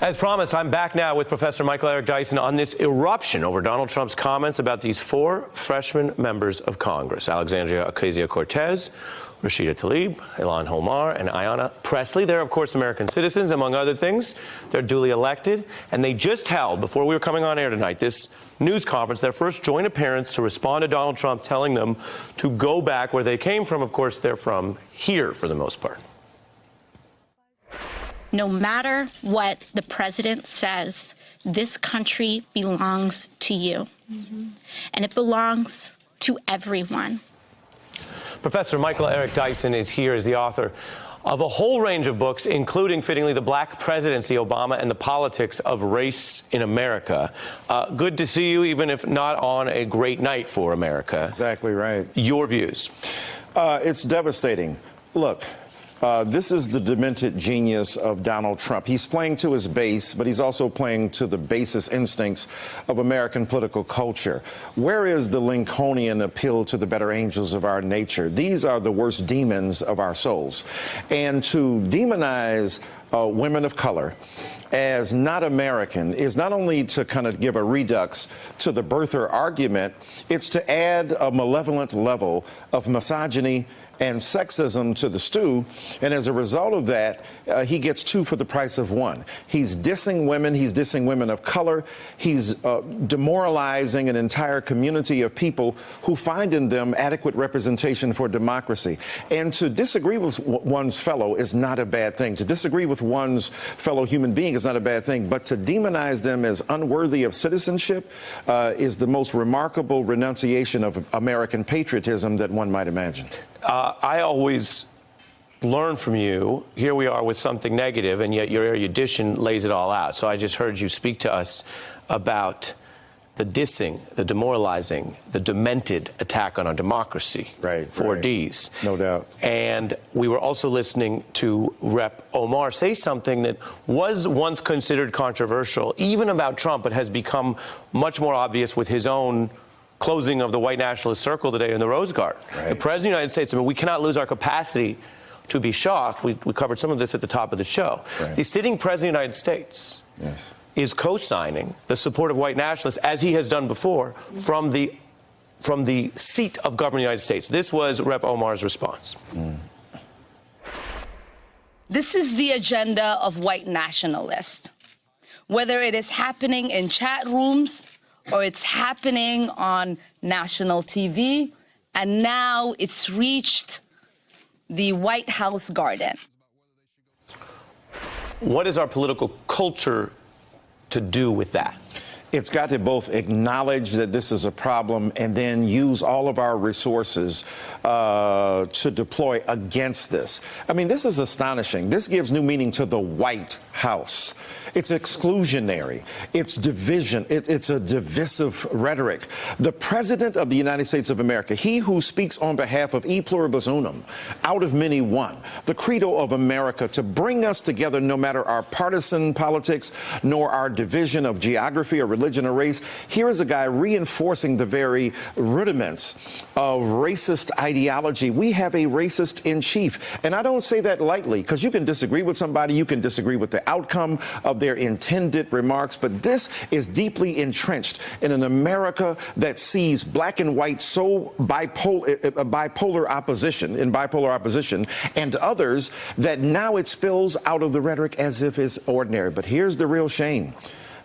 As promised, I'm back now with Professor Michael Eric Dyson on this eruption over Donald Trump's comments about these 4 freshman members of Congress: Alexandria Ocasio-Cortez, Rashida Tlaib, Ilhan Omar, and Ayanna Pressley. They're, of course, American citizens, among other things. They're duly elected. And they just held, before we were coming on air tonight, this news conference, their first joint appearance to respond to Donald Trump telling them to go back where they came from. Of course, they're from here for the most part. No matter what the president says, this country belongs to you. And it belongs to everyone. Professor Michael Eric Dyson is here as the author of a whole range of books, including, fittingly, The Black Presidency, Obama and the Politics of Race in America. Good to see you, even if not on a great night for America. Exactly right. Your views? It's devastating. Look. This is the demented genius of Donald Trump. He's playing to his base, but he's also playing to the basest instincts of American political culture. Where is the Lincolnian appeal to the better angels of our nature? These are the worst demons of our souls. And to demonize women of color as not American is not only to kind of give a redux to the birther argument, it's to add a malevolent level of misogyny and sexism to the stew, and as a result of that, he gets 2 for the price of 1. He's dissing women of color, he's demoralizing an entire community of people who find in them adequate representation for democracy. And to disagree with one's fellow is not a bad thing. To disagree with one's fellow human being is not a bad thing, but to demonize them as unworthy of citizenship is the most remarkable renunciation of American patriotism that one might imagine. I always learn from you. Here we are with something negative, and yet your erudition lays it all out. So I just heard you speak to us about the dissing, the demoralizing, the demented attack on our democracy. Right. 4 Ds. No doubt. And we were also listening to Rep. Omar say something that was once considered controversial, even about Trump, but has become much more obvious with his own closing of the white nationalist circle today in the Rose Garden. Right. The President of the United States, I mean, we cannot lose our capacity to be shocked. We covered some of this at the top of the show. Right. The sitting President of the United States is co-signing the support of white nationalists, as he has done before, from the seat of government of the United States. This was Rep. Omar's response. This is the agenda of white nationalists. Whether it is happening in chat rooms or it's happening on national TV, and now it's reached the White House garden. What is our political culture to do with that? It's got to both acknowledge that this is a problem and then use all of our resources to deploy against this. I mean, this is astonishing. This gives new meaning to the White House. It's exclusionary. It's division. It's a divisive rhetoric. The President of the United States of America, he who speaks on behalf of e pluribus unum, out of many one, the credo of America, to bring us together no matter our partisan politics, nor our division of geography or religion or race. Here is a guy reinforcing the very rudiments of racist ideology. We have a racist in chief. And I don't say that lightly, because you can disagree with somebody, you can disagree with the outcome of their intended remarks, but this is deeply entrenched in an America that sees black and white so bipolar opposition, and others that now it spills out of the rhetoric as if it's ordinary. But here's the real shame: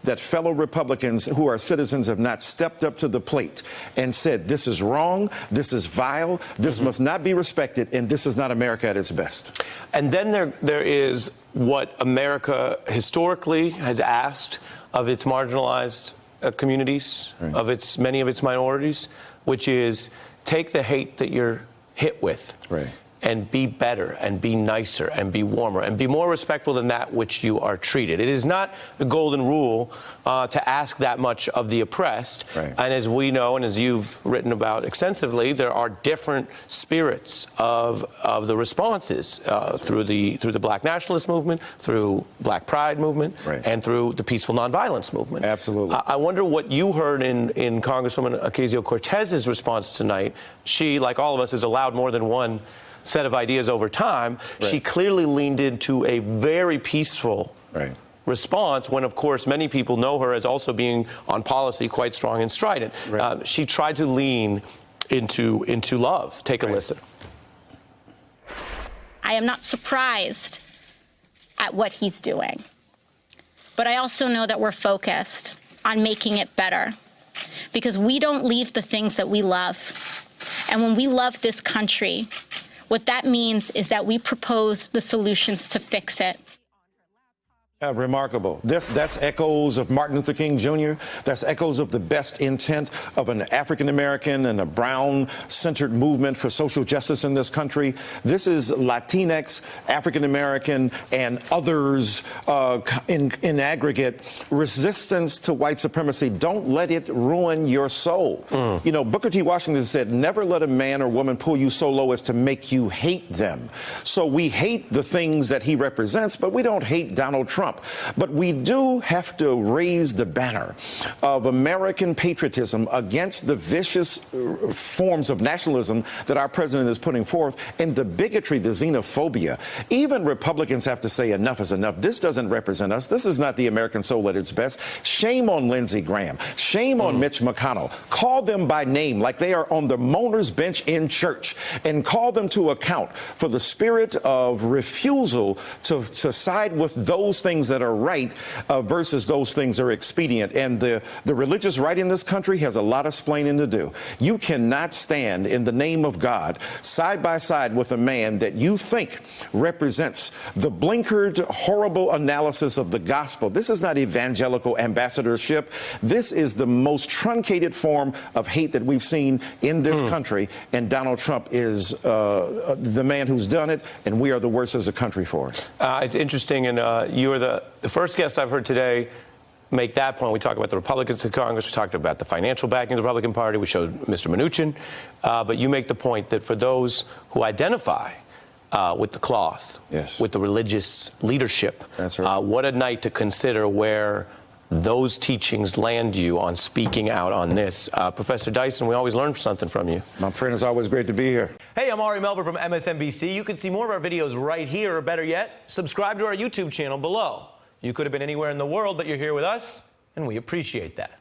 that fellow Republicans who are citizens have not stepped up to the plate and said, this is wrong, this is vile, this must not be respected, and this is not America at its best. And then there is what America historically has asked of its marginalized communities, right, of many of its minorities, which is take the hate that you're hit with, right, and be better and be nicer and be warmer and be more respectful than that which you are treated. It is not the golden rule to ask that much of the oppressed. Right. And as we know, and as you've written about extensively, there are different spirits of the responses through the Black nationalist movement, through Black Pride movement, right, and through the peaceful nonviolence movement. Absolutely. I wonder what you heard in Congresswoman Ocasio-Cortez's response tonight. She, like all of us, has allowed more than one set of ideas over time. Right. She clearly leaned into a very peaceful right, response when, of course, many people know her as also being on policy quite strong and strident. Right. She tried to lean into love. Take a listen. I am not surprised at what he's doing, but I also know that we're focused on making it better, because we don't leave the things that we love. And when we love this country, what that means is that we propose the solutions to fix it. Remarkable. That's echoes of Martin Luther King Jr. That's echoes of the best intent of an African-American and a brown-centered movement for social justice in this country. This is Latinx, African-American, and others in aggregate resistance to white supremacy. Don't let it ruin your soul. You know, Booker T. Washington said, never let a man or woman pull you so low as to make you hate them. So we hate the things that he represents, but we don't hate Donald Trump. But we do have to raise the banner of American patriotism against the vicious forms of nationalism that our president is putting forth, and the bigotry, the xenophobia. Even Republicans have to say enough is enough. This doesn't represent us. This is not the American soul at its best. Shame on Lindsey Graham. Shame on Mitch McConnell. Call them by name like they are on the mourner's bench in church, and call them to account for the spirit of refusal to side with those things that are right versus those things that are expedient. And the religious right in this country has a lot of splaining to do. You cannot stand in the name of God side by side with a man that you think represents the blinkered, horrible analysis of the gospel. This is not evangelical ambassadorship. This is the most truncated form of hate that we've seen in this country. And Donald Trump is the man who's done it, and we are the worst as a country for it. It's interesting, and you are the first guest I've heard today make that point. We talked about the Republicans in Congress. We talked about the financial backing of the Republican Party. We showed Mr. Mnuchin. But you make the point that for those who identify with the cloth, yes, with the religious leadership, that's right, what a night to consider where those teachings land you on speaking out on this. Professor Dyson, we always learn something from you. My friend, it's always great to be here. Hey, I'm Ari Melber from MSNBC. You can see more of our videos right here, or better yet, subscribe to our YouTube channel below. You could have been anywhere in the world, but you're here with us, and we appreciate that.